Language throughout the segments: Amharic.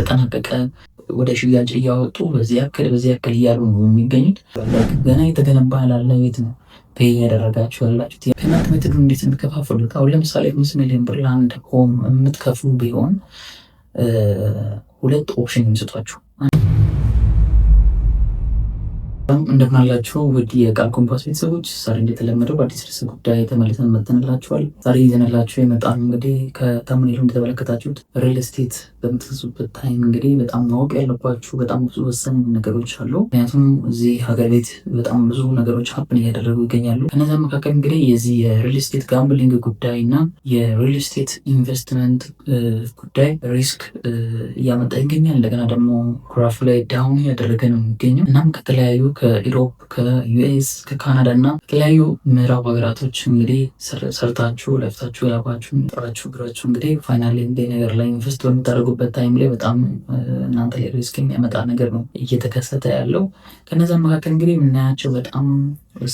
ያልተጠናቀቀ ወደ ሽያጭ እያወጡ በዚህ ያክል እያሉ ነው የሚገኙት። ገና የተገነባ ያላለ ቤት ነው ፔይ ያደረጋችሁ ያላችሁት። ከእናንተ ሜትዱ እንዴት የምትከፋፍሉት? አሁን ለምሳሌ 5 ሚሊዮን ብር ለአንድ ሆም የምትከፍሉ ቢሆን ሁለት ኦፕሽን የሚሰጧችሁ። እንደምናላችሁ ውድ የቃል ኮምፓስ ቤተሰቦች፣ ዛሬ እንደተለመደው በአዲስ ርዕሰ ጉዳይ ተመልሰን መጥተንላችኋል። ዛሬ ይዘንላችሁ የመጣን እንግዲህ ከተምኔሉ እንደተመለከታችሁት ሪል ስቴት በምትገዙበት ታይም እንግዲህ በጣም ማወቅ ያለባችሁ በጣም ብዙ ወሳኝ ነገሮች አሉ። ምክንያቱም እዚህ ሀገር ቤት በጣም ብዙ ነገሮች ሀፕን እያደረጉ ይገኛሉ። ከነዚያ መካከል እንግዲህ የዚህ የሪል ስቴት ጋምብሊንግ ጉዳይ እና የሪል ስቴት ኢንቨስትመንት ጉዳይ ሪስክ እያመጣ ይገኛል። እንደገና ደግሞ ግራፍ ላይ ዳውን እያደረገ ነው የሚገኘው። እናም ከተለያዩ ከኢሮፕ፣ ከዩኤስ፣ ከካናዳ እና ከተለያዩ ምዕራብ ሀገራቶች እንግዲህ ሰርታችሁ ለፍታችሁ ላባችሁ ጥራችሁ ግራችሁ እንግዲህ ፋይናሊ እንደ ነገር ላይ ኢንቨስት በምታደርጉበት ታይም ላይ በጣም እናንተ ላይ ሪስክ የሚያመጣ ነገር ነው እየተከሰተ ያለው። ከነዛ መካከል እንግዲህ የምናያቸው በጣም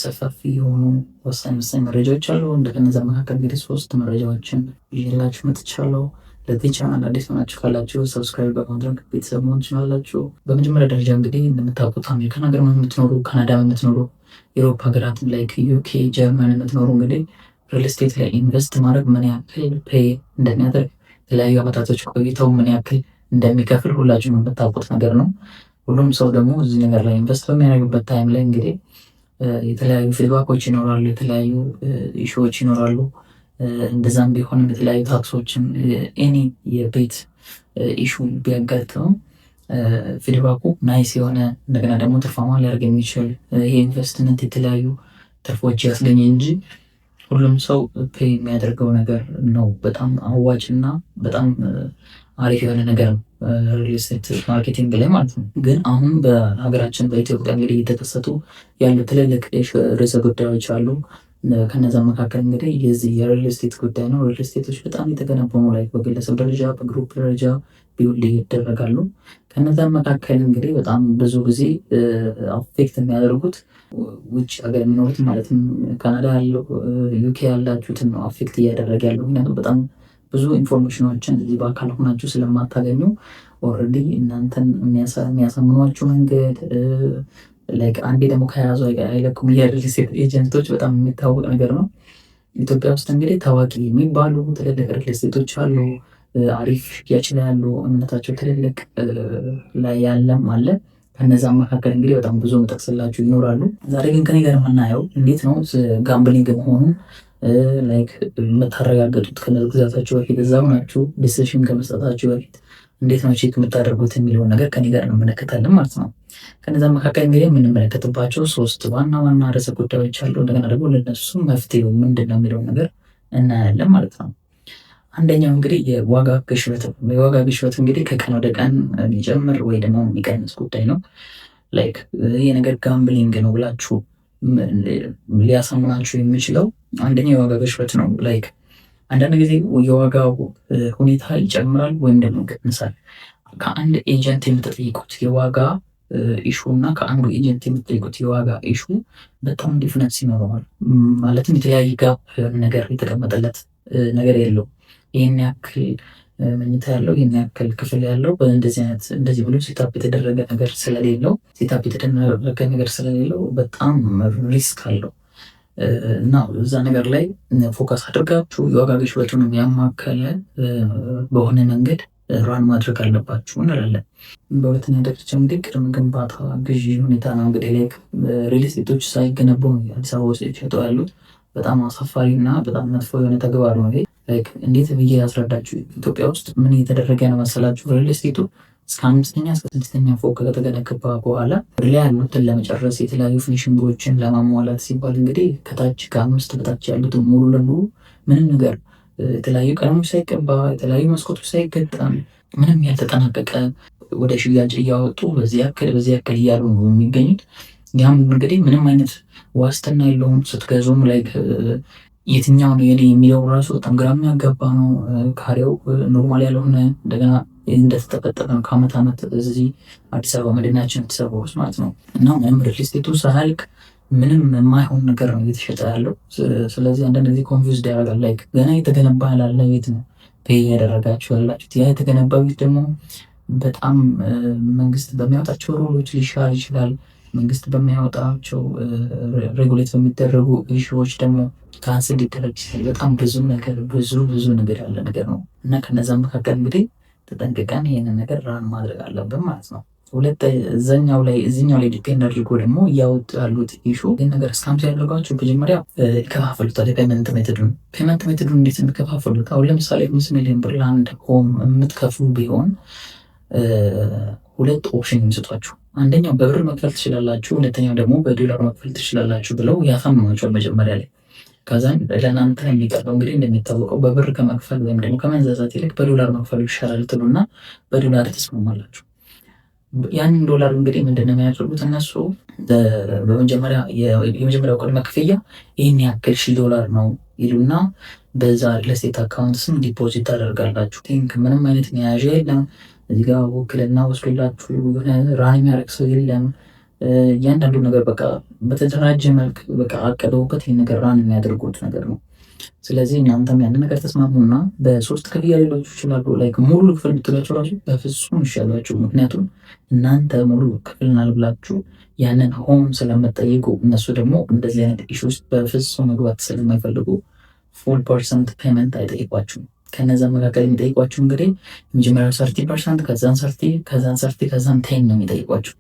ሰፋፊ የሆኑ ወሳኝ መረጃዎች አሉ። ከነዛ መካከል እንግዲህ 3 መረጃዎችን ይዤላችሁ መጥቻለሁ። ለዚህ ቻናል አዲስ ሆናችሁ ካላችሁ ሰብስክራይብ በማድረግ ቤተሰብ መሆን ትችላላችሁ። በመጀመሪያ ደረጃ እንግዲህ እንደምታውቁት አሜሪካን ሀገር የምትኖሩ፣ ካናዳ የምትኖሩ፣ ኢሮፕ ሀገራትን ላይክ ዩኬ፣ ጀርመን የምትኖሩ እንግዲህ ሪል ስቴት ላይ ኢንቨስት ማድረግ ምን ያክል ፔይ እንደሚያደርግ የተለያዩ አመታቶች ቆይተው ምን ያክል እንደሚከፍል ሁላችሁም የምታውቁት ነገር ነው። ሁሉም ሰው ደግሞ እዚህ ነገር ላይ ኢንቨስት በሚያደርግበት ታይም ላይ እንግዲህ የተለያዩ ፊድባኮች ይኖራሉ፣ የተለያዩ ኢሹዎች ይኖራሉ። እንደዛም ቢሆንም የተለያዩ ታክሶችን ኤኒ የቤት ኢሹ ቢያጋጥመው ፊድባኩ ናይስ የሆነ እንደገና ደግሞ ትርፋማ ሊያደርግ የሚችል ይሄ ኢንቨስትመንት የተለያዩ ትርፎች ያስገኝ እንጂ ሁሉም ሰው ፔይ የሚያደርገው ነገር ነው። በጣም አዋጭ እና በጣም አሪፍ የሆነ ነገር ነው ሪል ስቴት ማርኬቲንግ ላይ ማለት ነው። ግን አሁን በሀገራችን በኢትዮጵያ እንግዲህ እየተከሰቱ ያሉ ትልልቅ ርዕሰ ጉዳዮች አሉ። ከነዛ መካከል እንግዲህ የዚህ የሪል ስቴት ጉዳይ ነው። ሪል ስቴቶች በጣም የተገነቡ ላይ በግለሰብ ደረጃ በግሩፕ ደረጃ ቢውልድ ይደረጋሉ። ከነዛ መካከል እንግዲህ በጣም ብዙ ጊዜ አፌክት የሚያደርጉት ውጭ ሀገር የሚኖሩት ማለትም ካናዳ ያለው ዩኬ ያላችሁትን ነው አፌክት እያደረገ ያለው። ምክንያቱም በጣም ብዙ ኢንፎርሜሽኖችን እዚህ በአካል ሆናችሁ ስለማታገኙ ኦልሬዲ እናንተን የሚያሳምኗችሁ መንገድ ላይክ አንዴ ደግሞ ከያዙ አይለቁም። የሪል ስቴት ኤጀንቶች በጣም የሚታወቅ ነገር ነው። ኢትዮጵያ ውስጥ እንግዲህ ታዋቂ የሚባሉ ትልልቅ ሪል ስቴቶች አሉ። አሪፍ ያችላሉ እምነታቸው ትልልቅ ላይ ያለም አለ። ከነዛ መካከል እንግዲህ በጣም ብዙ መጠቅስላችሁ ይኖራሉ። ዛሬ ግን ከኔ ጋር የምናየው እንዴት ነው ጋምብሊንግ መሆኑ ላይክ የምታረጋገጡት ከመግዛታችሁ በፊት እዛው ናችሁ ዲሲሽን ከመስጠታችሁ በፊት እንዴት ነው ቼክ የምታደርጉት የሚለውን ነገር ከኔ ጋር እንመለከታለን ማለት ነው። ከነዛ መካከል እንግዲህ የምንመለከትባቸው 3 ዋና ርዕሰ ጉዳዮች አሉ። እንደገና ደግሞ ለነሱ መፍትሄው ምንድን ነው የሚለውን ነገር እናያለን ማለት ነው። አንደኛው እንግዲህ የዋጋ ግሽበት ነው። የዋጋ ግሽበት እንግዲህ ከቀን ወደ ቀን የሚጨምር ወይ ደግሞ የሚቀንስ ጉዳይ ነው። ላይክ ይሄ ነገር ጋምብሊንግ ነው ብላችሁ ሊያሳምናችሁ የሚችለው አንደኛው የዋጋ ግሽበት ነው። ላይክ አንዳንድ ጊዜ የዋጋው ሁኔታ ይጨምራል ወይም ደግሞ ይቀንሳል። ከአንድ ኤጀንት የምትጠይቁት የዋጋ ኢሹ እና ከአንዱ ኤጀንት የምትጠይቁት የዋጋ ኢሹ በጣም ዲፍረንስ ይኖረዋል። ማለትም የተለያየ ጋፕ ነገር የተቀመጠለት ነገር የለው። ይህን ያክል መኝታ ያለው ይህን ያክል ክፍል ያለው እንደዚህ ብሎ ሴታፕ የተደረገ ነገር ስለሌለው በጣም ሪስክ አለው እና እዛ ነገር ላይ ፎከስ አድርጋችሁ የዋጋ ግሽበቱን ያማከለ በሆነ መንገድ ራን ማድረግ አለባችሁ እንላለን። በሁለተኛ ደረጃ እንግዲህ ቅድመ ግንባታ ግዢ ሁኔታ ነው። እንግዲህ ላይክ ሪል ስቴቶች ሳይገነቡ ነው አዲስ አበባ ውስጥ የተሸጠው ያሉት። በጣም አሳፋሪ እና በጣም መጥፎ የሆነ ተግባር ነው ይሄ። ላይክ እንዴት ብዬ ያስረዳችሁ? ኢትዮጵያ ውስጥ ምን እየተደረገ ነው መሰላችሁ? ሪል ስቴቱ እስከ 5ኛ እስከ 6ኛ ፎቅ ከተገነባ በኋላ ወደ ላይ ያሉትን ለመጨረስ የተለያዩ ፊኒሽንጎችን ለማሟላት ሲባል እንግዲህ ከታች ከ5 በታች ያሉትን ሙሉ ለሙሉ ምንም ነገር የተለያዩ ቀለሞች ሳይቀባ የተለያዩ መስኮቶች ሳይገጠም ምንም ያልተጠናቀቀ ወደ ሽያጭ እያወጡ በዚህ ያክል እያሉ ነው የሚገኙት። ያም እንግዲህ ምንም አይነት ዋስትና የለውም። ስትገዙም ላይ የትኛው ነው የኔ የሚለው ራሱ በጣም ግራ የሚያጋባ ነው። ካሬው ኖርማል ያልሆነ እንደገና እንደተጠቀጠቀ ነው ከአመት ዓመት እዚህ አዲስ አበባ መዲናችን አዲስ አበባ ውስጥ ማለት ነው። እና ምንም ሪል ስቴቱ ሳያልቅ ምንም የማይሆን ነገር ነው እየተሸጠ ያለው። ስለዚህ አንዳንድ ጊዜ ኮንፊውዝድ ያደርጋል። ላይክ ገና የተገነባ ያላለ ቤት ነው ፔይ ያደረጋችሁ ያላችሁት። ያ የተገነባ ቤት ደግሞ በጣም መንግስት በሚያወጣቸው ሩሎች ሊሻር ይችላል። መንግስት በሚያወጣቸው ሬጉሌት በሚደረጉ ኢሹዎች ደግሞ ካንስል ሊደረግ ይችላል። በጣም ብዙ ነገር ያለ ነገር ነው እና ከነዛ መካከል እንግዲህ ተጠንቅቀን ይህንን ነገር ራን ማድረግ አለብን ማለት ነው። እዚኛው ላይ ዲፔንድ አድርጎ ደግሞ እያወጡ ያሉት ኢሹ ይህን ነገር እስካም ሲያደርጓቸው መጀመሪያ ይከፋፈሉታል። ፔመንት ሜቶዱን እንዴት የሚከፋፈሉት? አሁን ለምሳሌ 5 ሚሊዮን ብር ለአንድ ሆም የምትከፍሉ ቢሆን ሁለት ኦፕሽን የሚሰጧችሁ፣ አንደኛው በብር መክፈል ትችላላችሁ፣ ሁለተኛው ደግሞ በዶላር መክፈል ትችላላችሁ ብለው ያሳምኗቸዋል መጀመሪያ ላይ። ከዛን ለእናንተ የሚቀርበው እንግዲህ እንደሚታወቀው በብር ከመክፈል ወይም ደግሞ ከመንዛዛት ይልቅ በዶላር መክፈሉ ይሻላል ትሉና በዶላር ተስማማላችሁ። ያንን ዶላር እንግዲህ ምንድነው የሚያደርጉት እነሱ የመጀመሪያው ቅድመ ክፍያ ይህን ያክል $1000 ነው ይሉና በዛ ለስቴት አካውንት ስም ዲፖዚት ታደርጋላችሁ። ቲንክ ምንም አይነት መያዣ የለም። እዚህ ጋር ውክልና ወስዶላችሁ ራን የሚያደርግ ሰው የለም። እያንዳንዱ ነገር በቃ በተደራጀ መልክ በቃ አቀደውበት ይህን ነገር ራን የሚያደርጉት ነገር ነው። ስለዚህ እናንተም ያንን ነገር ተስማሙና በ3 ክፍያ ሌሎች ይችላሉ። ላይክ ሙሉ ክፍል ብትሏቸው ራሱ በፍጹም ይሻላችሁ። ምክንያቱም እናንተ ሙሉ ክፍልናል ብላችሁ ያንን ሆም ስለምጠይቁ እነሱ ደግሞ እንደዚህ አይነት ኢሹ ውስጥ በፍጹም መግባት ስለማይፈልጉ 4% ፔመንት አይጠይቋችሁም። ከነዛ መካከል የሚጠይቋችሁ እንግዲህ የመጀመሪያው 30%፣ ከዛን 10 ነው የሚጠይቋችሁ።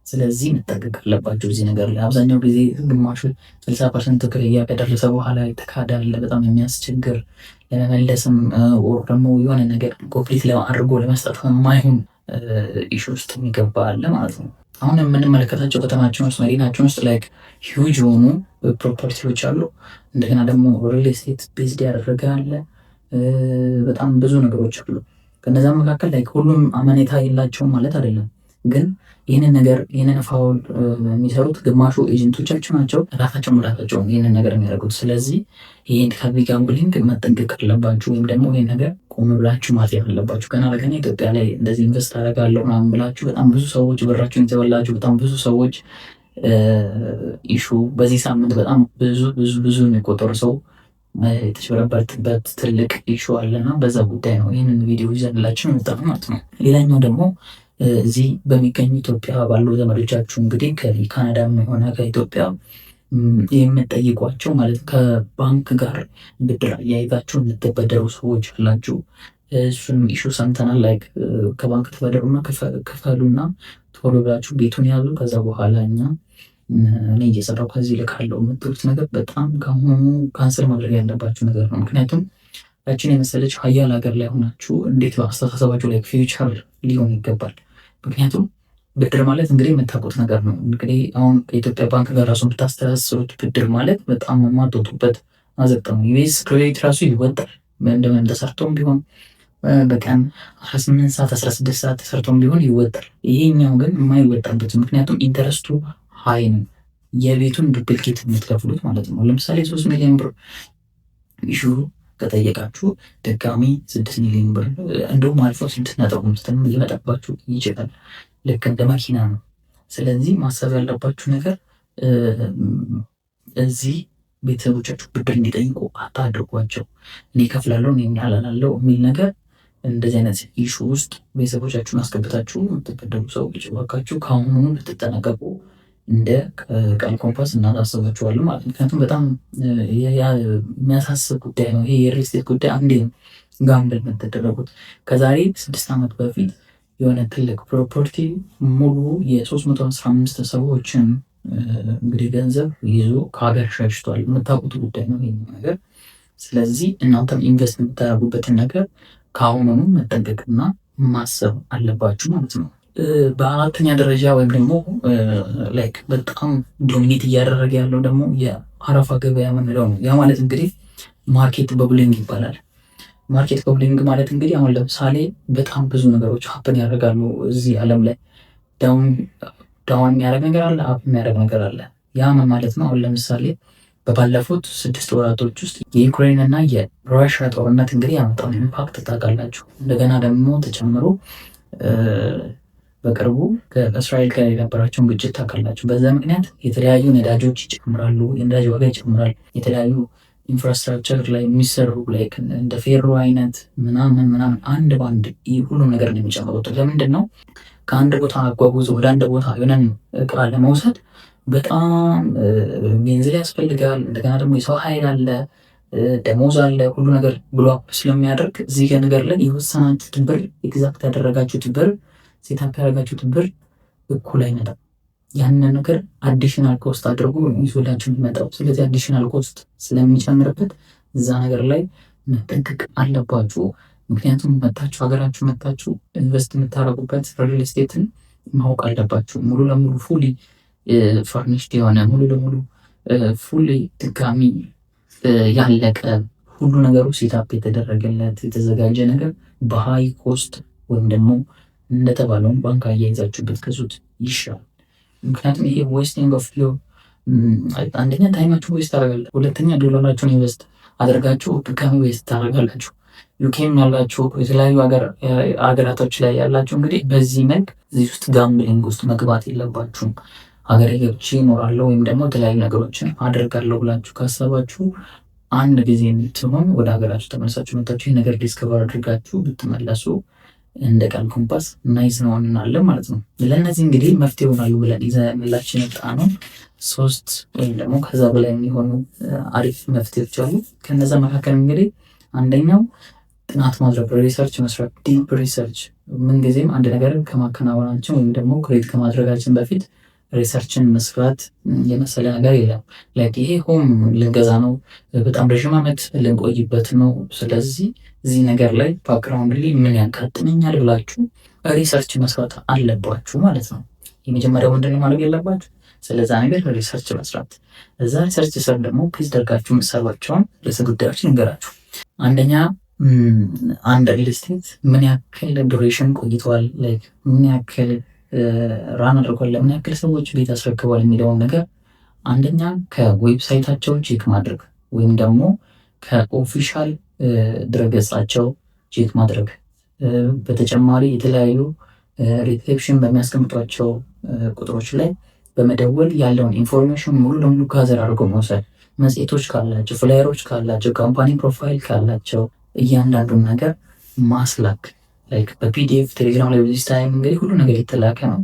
ስለዚህ መጠንቀቅ አለባችሁ እዚህ ነገር ላይ። አብዛኛው ጊዜ ግማሹ 60% ክፍያ ከደረሰ በኋላ የተካዳለ በጣም የሚያስቸግር ለመመለስም ወር ደግሞ የሆነ ነገር ኮምፕሊት አድርጎ ለመስጠት የማይሆን ኢሹ ውስጥ የሚገባ አለ ማለት ነው። አሁን የምንመለከታቸው ከተማችን ውስጥ መዲናችን ውስጥ ላይክ ሂውጅ የሆኑ ፕሮፐርቲዎች አሉ። እንደገና ደግሞ ሪል ስቴት ቤዝድ ያደረገ አለ። በጣም ብዙ ነገሮች አሉ። ከነዛ መካከል ላይክ ሁሉም አመኔታ የላቸውም ማለት አይደለም፣ ግን ይህንን ፋውል የሚሰሩት ግማሹ ኤጀንቶቻቸው ናቸው። ራሳቸው ይህንን ነገር የሚያደርጉት። ስለዚህ ይህን ከጋምብሊንግ መጠንቀቅ አለባችሁ፣ ወይም ደግሞ ይህን ነገር ቆም ብላችሁ ማጤን አለባችሁ። ገና ለገና ኢትዮጵያ ላይ እንደዚህ ኢንቨስት አደርጋለሁ ምናምን ብላችሁ በጣም ብዙ ሰዎች ብራችሁን የተበላችሁ በጣም ብዙ ሰዎች ኢሹ በዚህ ሳምንት በጣም ብዙ የሚቆጠሩ ሰው የተጭበረበረበት ትልቅ ኢሹ አለና በዛ ጉዳይ ነው ይህንን ቪዲዮ ይዘንላችሁ መጣሁ ማለት ነው። ሌላኛው ደግሞ እዚህ በሚገኙ ኢትዮጵያ ባሉ ዘመዶቻችሁ እንግዲህ ከካናዳም የሆነ ከኢትዮጵያ የምጠይቋቸው ማለት ከባንክ ጋር ብድር አያይዛችሁ የምትበደሩ ሰዎች አላችሁ። እሱን ኢሹ ሰምተናል። ላይክ ከባንክ ተበደሩና ክፈሉና ቶሎ ብላችሁ ቤቱን ያዙ፣ ከዛ በኋላ እኔ እየሰራው ከዚህ ልካለው የምትሉት ነገር በጣም ከሆኑ ካንሰል ማድረግ ያለባችሁ ነገር ነው። ምክንያቱም ያችን የመሰለች ሀያል ሀገር ላይ ሆናችሁ እንዴት በአስተሳሰባችሁ ላይ ፊውቸር ሊሆን ይገባል። ምክንያቱም ብድር ማለት እንግዲህ የምታውቁት ነገር ነው። እንግዲህ አሁን ከኢትዮጵያ ባንክ ጋር ራሱ የምታስተሳስሩት ብድር ማለት በጣም የማትወጡበት አዘቅጥ ነው። ዩኤስ ክሬዲት ራሱ ይወጣል እንደምን ተሰርቶም ቢሆን በቀን 18 ሰዓት 16 ሰዓት ተሰርቶም ቢሆን ይወጣል። ይሄኛው ግን የማይወጣበት ምክንያቱም ኢንተረስቱ ሀይ ነው። የቤቱን ዱፕሊኬት የምትከፍሉት ማለት ነው። ለምሳሌ 3 ሚሊዮን ብር ኢሹ ከጠየቃችሁ ድጋሚ 6 ሚሊዮን ብር እንደውም አልፎ 6.5 ሊመጣባችሁ ይችላል። ልክ እንደ መኪና ነው። ስለዚህ ማሰብ ያለባችሁ ነገር እዚህ ቤተሰቦቻችሁ ብድር እንዲጠይቁ አታድርጓቸው። እኔ እከፍላለሁ እኔ ያላላለው የሚል ነገር እንደዚህ አይነት ኢሹ ውስጥ ቤተሰቦቻችሁን አስገብታችሁ የምትበደሩ ሰዎች እባካችሁ ከአሁኑ ልትጠነቀቁ እንደ ቀን ኮምፓስ እናሳስባችኋለን ማለት ነው። ምክንያቱም በጣም የሚያሳስብ ጉዳይ ነው ይሄ የሪል ስቴት ጉዳይ። አንዴ ጋምብል የምትደረጉት ከዛሬ 6 ዓመት በፊት የሆነ ትልቅ ፕሮፐርቲ ሙሉ የ315 ሰዎችን እንግዲህ ገንዘብ ይዞ ከሀገር ሸሽቷል። የምታውቁት ጉዳይ ነው ይሄ ነገር። ስለዚህ እናንተም ኢንቨስት የምታደርጉበትን ነገር ከአሁኑኑ መጠንቀቅና ማሰብ አለባችሁ ማለት ነው። በአራተኛ ደረጃ ወይም ደግሞ ላይክ በጣም ዶሚኔት እያደረገ ያለው ደግሞ የአረፋ ገበያ የምንለው ነው። ያ ማለት እንግዲህ ማርኬት በብሊንግ ይባላል። ማርኬት በብሊንግ ማለት እንግዲህ አሁን ለምሳሌ በጣም ብዙ ነገሮች ሀፕን ያደርጋሉ እዚህ ዓለም ላይ። ዳውን የሚያደርግ ነገር አለ፣ አፕ የሚያደርግ ነገር አለ። ያ ማለት ነው አሁን ለምሳሌ በባለፉት 6 ወራቶች ውስጥ የዩክሬን እና የራሽያ ጦርነት እንግዲህ ያመጣውን ኢምፓክት ታውቃላችሁ። እንደገና ደግሞ ተጨምሮ በቅርቡ ከእስራኤል ጋር የነበራቸውን ግጭት ታውቃላችሁ። በዛ ምክንያት የተለያዩ ነዳጆች ይጨምራሉ፣ የነዳጅ ዋጋ ይጨምራል። የተለያዩ ኢንፍራስትራክቸር ላይ የሚሰሩ ላይክ እንደ ፌሮ አይነት ምናምን አንድ በአንድ ሁሉም ነገር ነው የሚጨምሩት። ለምንድን ነው ከአንድ ቦታ አጓጉዞ ወደ አንድ ቦታ የሆነን እቃ ለመውሰድ በጣም ቤንዚል ያስፈልጋል። እንደገና ደግሞ የሰው ኃይል አለ፣ ደሞዝ አለ፣ ሁሉ ነገር ብሎ ስለሚያደርግ እዚህ ነገር ላይ የወሰናችሁት ብር ኤግዛክት ያደረጋችሁት ብር ሴታፕ ያደረጋችሁት ብር እኩል አይመጣም። ያንን ነገር አዲሽናል ኮስት አድርጎ ይዞላችሁ የሚመጣው። ስለዚህ አዲሽናል ኮስት ስለሚጨምርበት እዛ ነገር ላይ መጠንቀቅ አለባችሁ። ምክንያቱም መታችሁ ሀገራችሁ መታችሁ ኢንቨስት የምታደርጉበት ሪል ስቴትን ማወቅ አለባችሁ። ሙሉ ለሙሉ ፉሊ ፈርኒሽድ የሆነ ሙሉ ለሙሉ ፉሊ ድጋሚ ያለቀ ሁሉ ነገሩ ሴታፕ የተደረገለት የተዘጋጀ ነገር በሃይ ኮስት ወይም ደግሞ እንደተባለውን ባንክ አያይዛችሁበት ከዙት ይሻላል። ምክንያቱም ይሄ ዌስቲንግ ኦፍ ዮ አንደኛ ታይማችሁ ዌስት ታደርጋላችሁ፣ ሁለተኛ ዶላራችሁን ኢንቨስት አድርጋችሁ ድጋሚ ዌስት ታደርጋላችሁ። ዩኬም ያላችሁ የተለያዩ ሀገራቶች ላይ ያላችሁ እንግዲህ በዚህ መልክ እዚህ ውስጥ ጋምብሊንግ ውስጥ መግባት የለባችሁም። ሀገሬ ገብቼ እኖራለሁ ወይም ደግሞ የተለያዩ ነገሮችን አደርጋለሁ ብላችሁ ካሰባችሁ አንድ ጊዜ የምትሆን ወደ ሀገራችሁ ተመልሳችሁ መታችሁ ይህ ነገር ዲስከቨር አድርጋችሁ ብትመለሱ እንደ ቃል ኮምፓስ ናይዝ ነው እንላለን ማለት ነው። ለእነዚህ እንግዲህ መፍትሄ ይሆናሉ ብለን ይዘንላችሁ የመጣ ነው 3 ወይም ደግሞ ከዛ በላይ የሚሆኑ አሪፍ መፍትሄዎች አሉ። ከነዛ መካከል እንግዲህ አንደኛው ጥናት ማድረግ፣ ሪሰርች መስራት፣ ዲፕ ሪሰርች። ምንጊዜም አንድ ነገር ከማከናወናችን ወይም ደግሞ ክሬት ከማድረጋችን በፊት ሪሰርችን መስራት የመሰለ ነገር የለም። ላይክ ይሄ ሆም ልንገዛ ነው፣ በጣም ረዥም ዓመት ልንቆይበት ነው። ስለዚህ እዚህ ነገር ላይ ባክግራውንድ ላይ ምን ያጋጥመኛል ብላችሁ ሪሰርች መስራት አለባችሁ ማለት ነው። የመጀመሪያው ምንድነው ማድረግ ያለባችሁ? ስለዛ ነገር ሪሰርች መስራት። እዛ ሪሰርች ስር ደግሞ ፕሊዝ ደርጋችሁ የምትሰሯቸውን ርዕሰ ጉዳዮች ንገራችሁ። አንደኛ አንድ ሪል ስቴት ምን ያክል ዱሬሽን ቆይተዋል፣ ላይክ ምን ያክል ራን አድርጓል፣ ለምን ያክል ሰዎች ቤት አስረክቧል የሚለውን ነገር አንደኛ ከዌብሳይታቸው ቼክ ማድረግ ወይም ደግሞ ከኦፊሻል ድረገጻቸው ቼክ ማድረግ። በተጨማሪ የተለያዩ ሪሴፕሽን በሚያስቀምጧቸው ቁጥሮች ላይ በመደወል ያለውን ኢንፎርሜሽን ሙሉ ለሙሉ ጋዘር አድርጎ መውሰድ። መጽሔቶች ካላቸው፣ ፍላየሮች ካላቸው፣ ካምፓኒ ፕሮፋይል ካላቸው እያንዳንዱን ነገር ማስላክ ላይክ በፒዲኤፍ ቴሌግራም ላይ በዚህ ታይም እንግዲህ ሁሉ ነገር የተላከ ነው።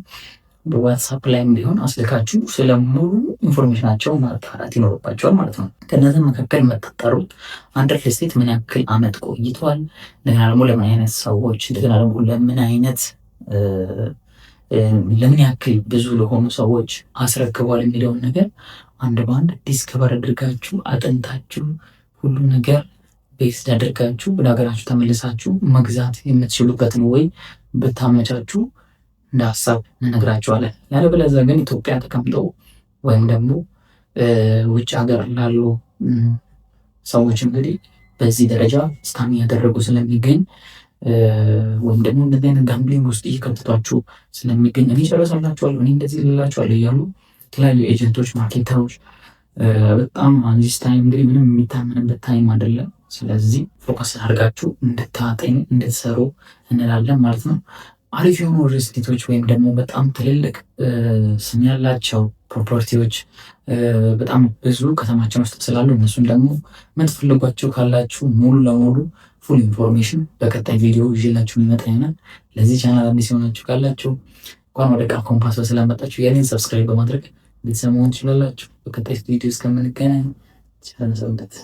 በዋትሳፕ ላይም ቢሆን አስልካችሁ ስለሙሉ ኢንፎርሜሽናቸው ማጣራት ይኖርባቸዋል ማለት ነው። ከነዚህ መካከል የምታጣሩት አንድ ሪል ስቴት ምን ያክል ዓመት ቆይቷል፣ እንደገና ደግሞ ለምን አይነት ሰዎች፣ እንደገና ደግሞ ለምን ያክል ብዙ ለሆኑ ሰዎች አስረክቧል የሚለውን ነገር አንድ በአንድ ዲስከቨር አድርጋችሁ አጥንታችሁ ሁሉ ነገር ቤስድ አድርጋችሁ ወደ ሀገራችሁ ተመልሳችሁ መግዛት የምትችሉበትን ወይ ብታመቻችሁ እንደ ሀሳብ እንነግራችኋለን። ያለበለዚያ ግን ኢትዮጵያ ተቀምጠው ወይም ደግሞ ውጭ ሀገር ላሉ ሰዎች እንግዲህ በዚህ ደረጃ ስካም እያደረጉ ስለሚገኝ ወይም ደግሞ እንደዚህ አይነት ጋምብሊንግ ውስጥ እየከተቷችሁ ስለሚገኝ እኔ ጨረሳላችኋለሁ፣ እኔ እንደዚህ ልላችኋለሁ እያሉ የተለያዩ ኤጀንቶች፣ ማርኬተሮች በጣም አንዚስ ታይም እንግዲህ ምንም የሚታመንበት ታይም አይደለም። ስለዚህ ፎከስ አድርጋችሁ እንድታጠኙ እንድትሰሩ እንላለን ማለት ነው። አሪፍ የሆኑ ሪል ስቴቶች ወይም ደግሞ በጣም ትልልቅ ስም ያላቸው ፕሮፐርቲዎች በጣም ብዙ ከተማችን ውስጥ ስላሉ እነሱን ደግሞ የምትፈልጓቸው ካላችሁ ሙሉ ለሙሉ ፉል ኢንፎርሜሽን በቀጣይ ቪዲዮ ይዤላችሁ የሚመጣ ይሆናል። ለዚህ ቻናል አዲስ የሆናችሁ ካላችሁ እንኳን ወደ ቃል ኮምፓስ ስላመጣችሁ የኔን ሰብስክራይብ በማድረግ ቤተሰብ መሆን ትችላላችሁ። በቀጣይ ቪዲዮ እስከምንገናኝ ቻናል ሰውነት